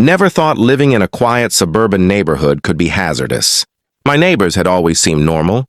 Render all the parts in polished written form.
Never thought living in a quiet suburban neighborhood could be hazardous. My neighbors had always seemed normal.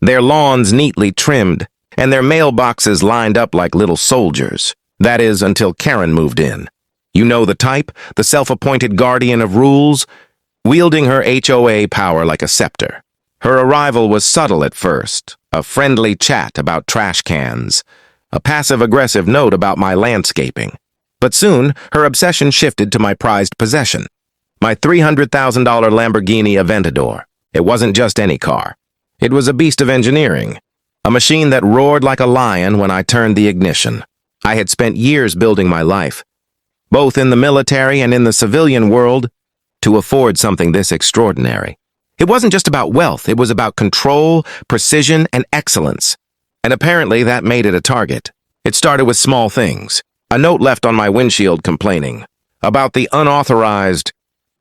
Their lawns neatly trimmed, and their mailboxes lined up like little soldiers. That is, until Keran moved in. You know the type, the self-appointed guardian of rules, wielding her HOA power like a scepter. Her arrival was subtle at first, a friendly chat about trash cans, a passive-aggressive note about my landscaping. But soon, her obsession shifted to my prized possession, my $300,000 Lamborghini Aventador. It wasn't just any car. It was a beast of engineering, a machine that roared like a lion when I turned the ignition. I had spent years building my life, both in the military and in the civilian world, to afford something this extraordinary. It wasn't just about wealth, it was about control, precision, and excellence. And apparently that made it a target. It started with small things. A note left on my windshield complaining about the unauthorized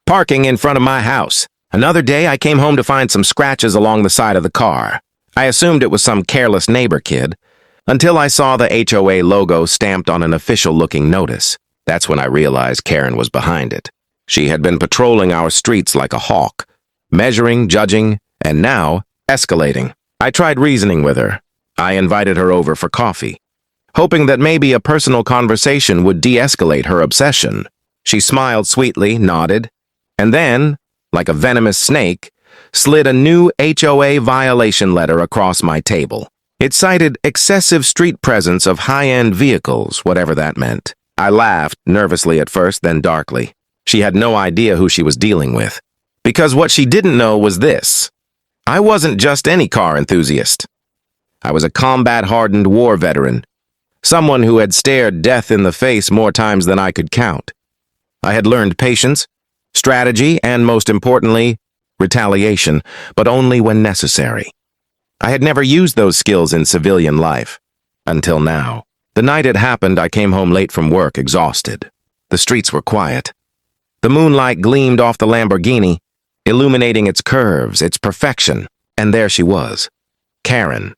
parking in front of my house. Another day, I came home to find some scratches along the side of the car. I assumed it was some careless neighbor kid, until I saw the HOA logo stamped on an official-looking notice. That's when I realized Keran was behind it. She had been patrolling our streets like a hawk, measuring, judging, and now escalating. I tried reasoning with her. I invited her over for coffee, hoping that maybe a personal conversation would de-escalate her obsession. She smiled sweetly, nodded, and then, like a venomous snake, slid a new HOA violation letter across my table. It cited excessive street presence of high-end vehicles, whatever that meant. I laughed, nervously at first, then darkly. She had no idea who she was dealing with. Because what she didn't know was this: I wasn't just any car enthusiast. I was a combat-hardened war veteran, someone who had stared death in the face more times than I could count. I had learned patience, strategy, and most importantly, retaliation, but only when necessary. I had never used those skills in civilian life, until now. The night it happened, I came home late from work, exhausted. The streets were quiet. The moonlight gleamed off the Lamborghini, illuminating its curves, its perfection, and there she was, Keran,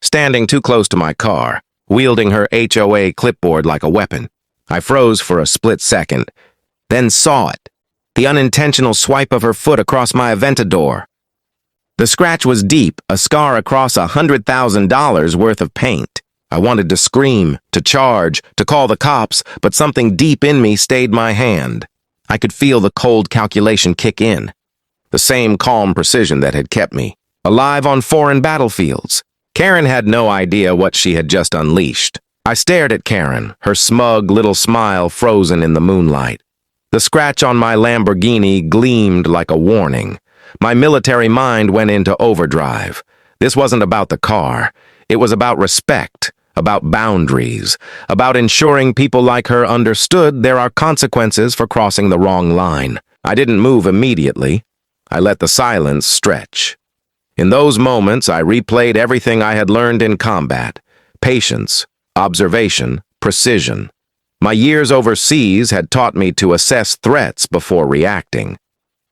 standing too close to my car, wielding her HOA clipboard like a weapon. I froze for a split second, then saw it, the unintentional swipe of her foot across my Aventador. The scratch was deep, a scar across $100,000 worth of paint. I wanted to scream, to charge, to call the cops, but something deep in me stayed my hand. I could feel the cold calculation kick in, the same calm precision that had kept me alive on foreign battlefields. Keran had no idea what she had just unleashed. I stared at Keran, her smug little smile frozen in the moonlight. The scratch on my Lamborghini gleamed like a warning. My military mind went into overdrive. This wasn't about the car. It was about respect, about boundaries, about ensuring people like her understood there are consequences for crossing the wrong line. I didn't move immediately. I let the silence stretch. In those moments, I replayed everything I had learned in combat: patience, observation, precision. My years overseas had taught me to assess threats before reacting.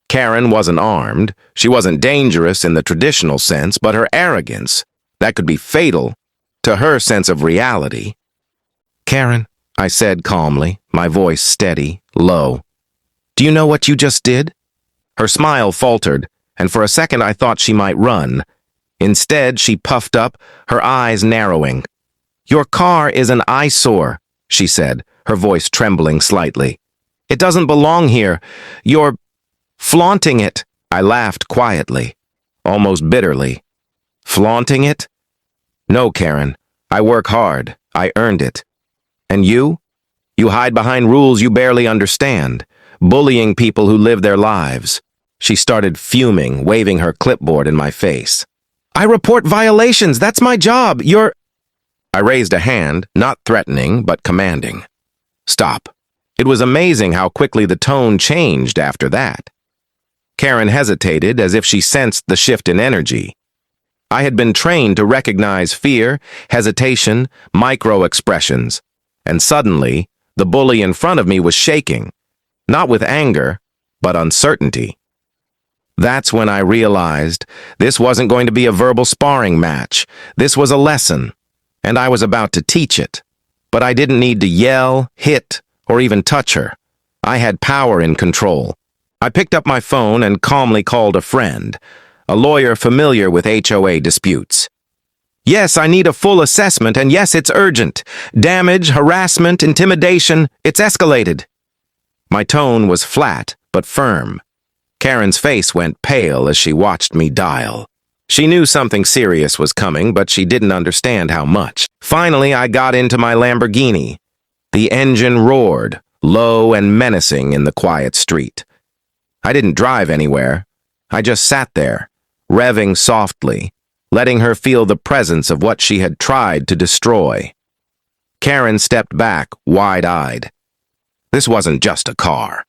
Keran wasn't armed. She wasn't dangerous in the traditional sense, but her arrogance, that could be fatal to her sense of reality. "Keran," I said calmly, my voice steady, low. "Do you know what you just did?" Her smile faltered, and for a second I thought she might run. Instead, she puffed up, her eyes narrowing. "Your car is an eyesore," she said, her voice trembling slightly. "It doesn't belong here. You're flaunting it." I laughed quietly, almost bitterly. "Flaunting it? No, Keran. I work hard. I earned it. And you? You hide behind rules you barely understand, bullying people who live their lives." She started fuming, waving her clipboard in my face. "I report violations. That's my job. You're—" I raised a hand, not threatening, but commanding. "Stop." It was amazing how quickly the tone changed after that. Keran hesitated, as if she sensed the shift in energy. I had been trained to recognize fear, hesitation, micro-expressions, and suddenly, the bully in front of me was shaking, not with anger, but uncertainty. That's when I realized this wasn't going to be a verbal sparring match. This was a lesson, and I was about to teach it. But I didn't need to yell, hit, or even touch her. I had power and control. I picked up my phone and calmly called a friend, a lawyer familiar with HOA disputes. Yes, I need a full assessment, and yes, it's urgent. Damage, harassment, intimidation, it's escalated. My tone was flat, but firm. Karen's face went pale as she watched me dial. She knew something serious was coming, but she didn't understand how much. Finally, I got into my Lamborghini. The engine roared, low and menacing in the quiet street. I didn't drive anywhere. I just sat there, revving softly, letting her feel the presence of what she had tried to destroy. Karen stepped back, wide-eyed. This wasn't just a car.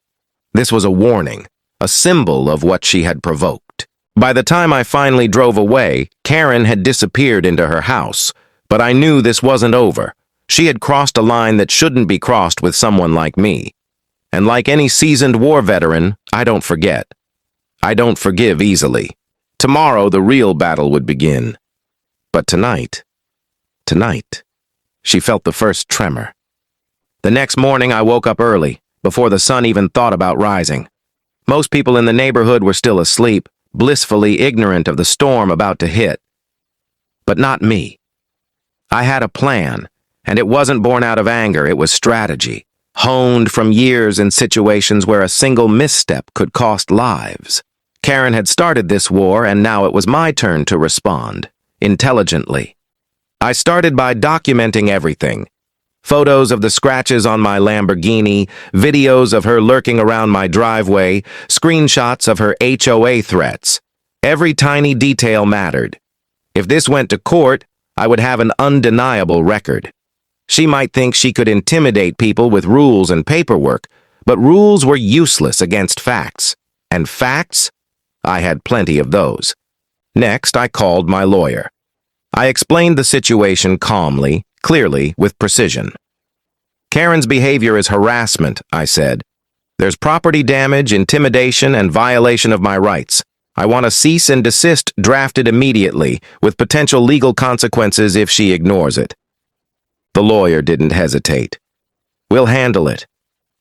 This was a warning, a symbol of what she had provoked. By the time I finally drove away, Karen had disappeared into her house, but I knew this wasn't over. She had crossed a line that shouldn't be crossed with someone like me. And like any seasoned war veteran, I don't forget. I don't forgive easily. Tomorrow, the real battle would begin. But tonight, she felt the first tremor. The next morning, I woke up early, before the sun even thought about rising. Most people in the neighborhood were still asleep, blissfully ignorant of the storm about to hit. But not me. I had a plan, and it wasn't born out of anger, it was strategy, honed from years in situations where a single misstep could cost lives. Karen had started this war, and now it was my turn to respond, intelligently. I started by documenting everything. Photos of the scratches on my Lamborghini, videos of her lurking around my driveway, screenshots of her HOA threats. Every tiny detail mattered. If this went to court, I would have an undeniable record. She might think she could intimidate people with rules and paperwork, but rules were useless against facts. And facts? I had plenty of those. Next, I called my lawyer. I explained the situation calmly, clearly, with precision. Karen's behavior is harassment, I said. There's property damage, intimidation, and violation of my rights. I want a cease and desist drafted immediately, with potential legal consequences if she ignores it. The lawyer didn't hesitate. We'll handle it.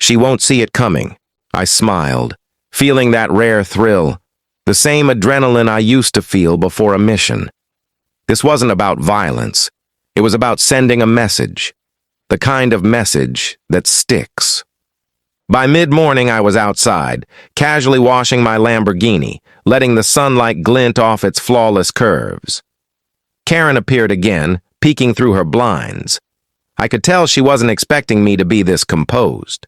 She won't see it coming. I smiled, feeling that rare thrill, the same adrenaline I used to feel before a mission. This wasn't about violence. It was about sending a message, the kind of message that sticks. By mid-morning, I was outside, casually washing my Lamborghini, letting the sunlight glint off its flawless curves. Karen appeared again, peeking through her blinds. I could tell she wasn't expecting me to be this composed.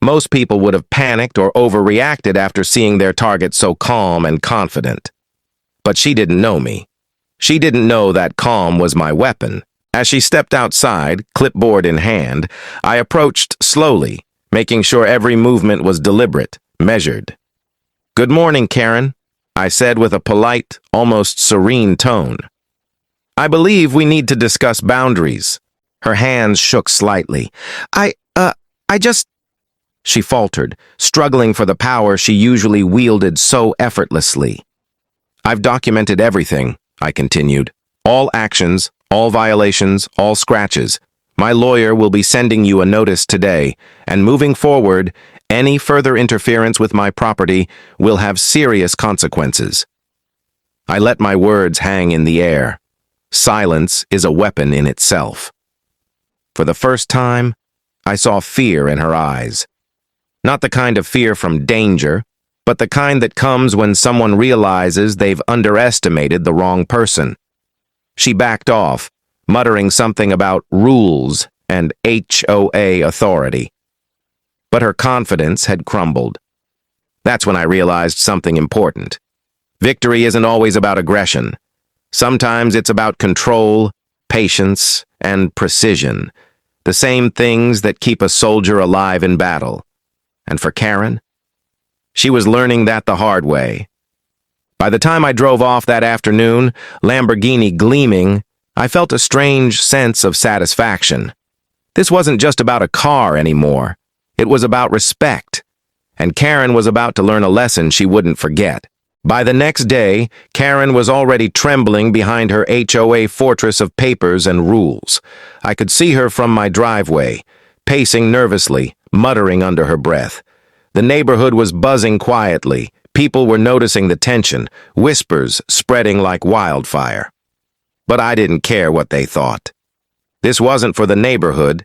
Most people would have panicked or overreacted after seeing their target so calm and confident. But she didn't know me. She didn't know that calm was my weapon. As she stepped outside, clipboard in hand, I approached slowly, making sure every movement was deliberate, measured. "Good morning, Karen," I said with a polite, almost serene tone. "I believe we need to discuss boundaries." Her hands shook slightly. I just... She faltered, struggling for the power she usually wielded so effortlessly. "I've documented everything," I continued. "All actions, all violations, all scratches. My lawyer will be sending you a notice today, and moving forward, any further interference with my property will have serious consequences." I let my words hang in the air. Silence is a weapon in itself. For the first time, I saw fear in her eyes. Not the kind of fear from danger, but the kind that comes when someone realizes they've underestimated the wrong person. She backed off, muttering something about rules and HOA authority. But her confidence had crumbled. That's when I realized something important. Victory isn't always about aggression. Sometimes it's about control, patience, and precision, the same things that keep a soldier alive in battle. And for Karen, she was learning that the hard way. By the time I drove off that afternoon, Lamborghini gleaming, I felt a strange sense of satisfaction. This wasn't just about a car anymore. It was about respect, and Karen was about to learn a lesson she wouldn't forget. By the next day, Karen was already trembling behind her HOA fortress of papers and rules. I could see her from my driveway, pacing nervously, muttering under her breath. The neighborhood was buzzing quietly. People were noticing the tension, whispers spreading like wildfire. But I didn't care what they thought. This wasn't for the neighborhood.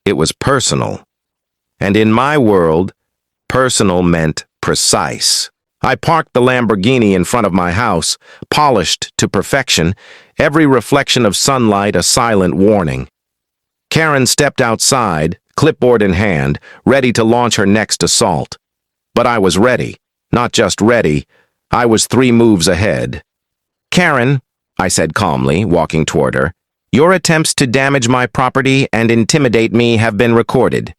It was personal. And in my world, personal meant precise. I parked the Lamborghini in front of my house, polished to perfection, every reflection of sunlight a silent warning. Keran stepped outside, clipboard in hand, ready to launch her next assault. But I was ready. Not just ready, I was 3 moves ahead. "Keran," I said calmly, walking toward her, "your attempts to damage my property and intimidate me have been recorded.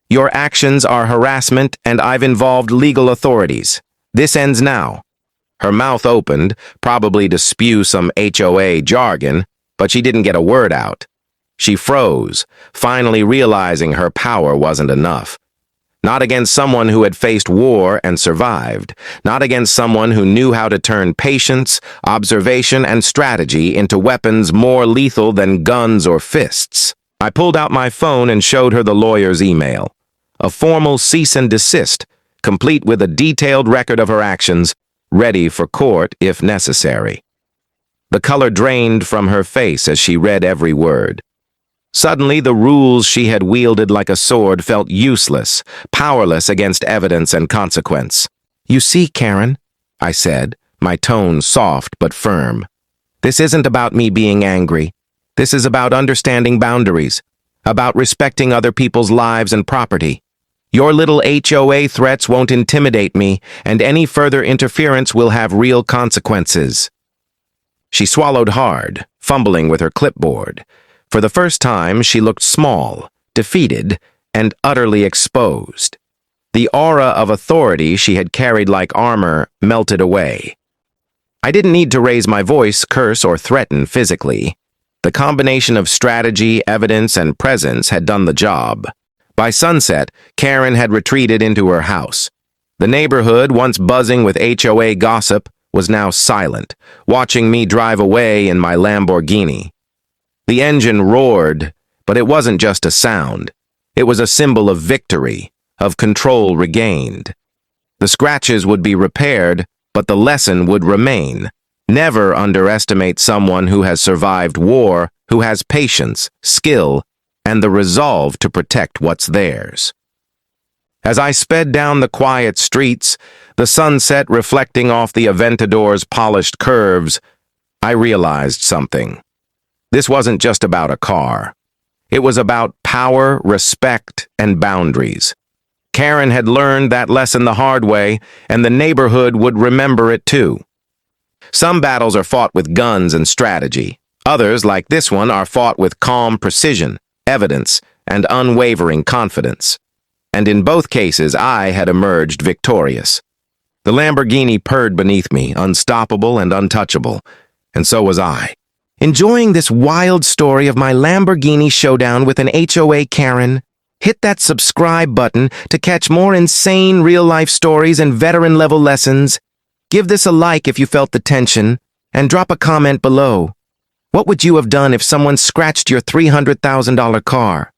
Your actions are harassment and I've involved legal authorities. This ends now." Her mouth opened, probably to spew some HOA jargon, but she didn't get a word out. She froze, finally realizing her power wasn't enough. Not against someone who had faced war and survived. Not against someone who knew how to turn patience, observation, and strategy into weapons more lethal than guns or fists. I pulled out my phone and showed her the lawyer's email. A formal cease and desist, complete with a detailed record of her actions, ready for court if necessary. The color drained from her face as she read every word. Suddenly, the rules she had wielded like a sword felt useless, powerless against evidence and consequence. "You see, Keran," I said, my tone soft but firm. "This isn't about me being angry. This is about understanding boundaries, about respecting other people's lives and property. Your little HOA threats won't intimidate me, and any further interference will have real consequences." She swallowed hard, fumbling with her clipboard. For the first time, she looked small, defeated, and utterly exposed. The aura of authority she had carried like armor melted away. I didn't need to raise my voice, curse, or threaten physically. The combination of strategy, evidence, and presence had done the job. By sunset, Keran had retreated into her house. The neighborhood, once buzzing with HOA gossip, was now silent, watching me drive away in my Lamborghini. The engine roared, but it wasn't just a sound. It was a symbol of victory, of control regained. The scratches would be repaired, but the lesson would remain. Never underestimate someone who has survived war, who has patience, skill, and the resolve to protect what's theirs. As I sped down the quiet streets, the sunset reflecting off the Aventador's polished curves, I realized something. This wasn't just about a car. It was about power, respect, and boundaries. Keran had learned that lesson the hard way, and the neighborhood would remember it too. Some battles are fought with guns and strategy. Others, like this one, are fought with calm precision, evidence, and unwavering confidence. And in both cases, I had emerged victorious. The Lamborghini purred beneath me, unstoppable and untouchable, and so was I. Enjoying this wild story of my Lamborghini showdown with an HOA Keran? Hit that subscribe button to catch more insane real-life stories and veteran-level lessons. Give this a like if you felt the tension, and drop a comment below. What would you have done if someone scratched your $300,000 car?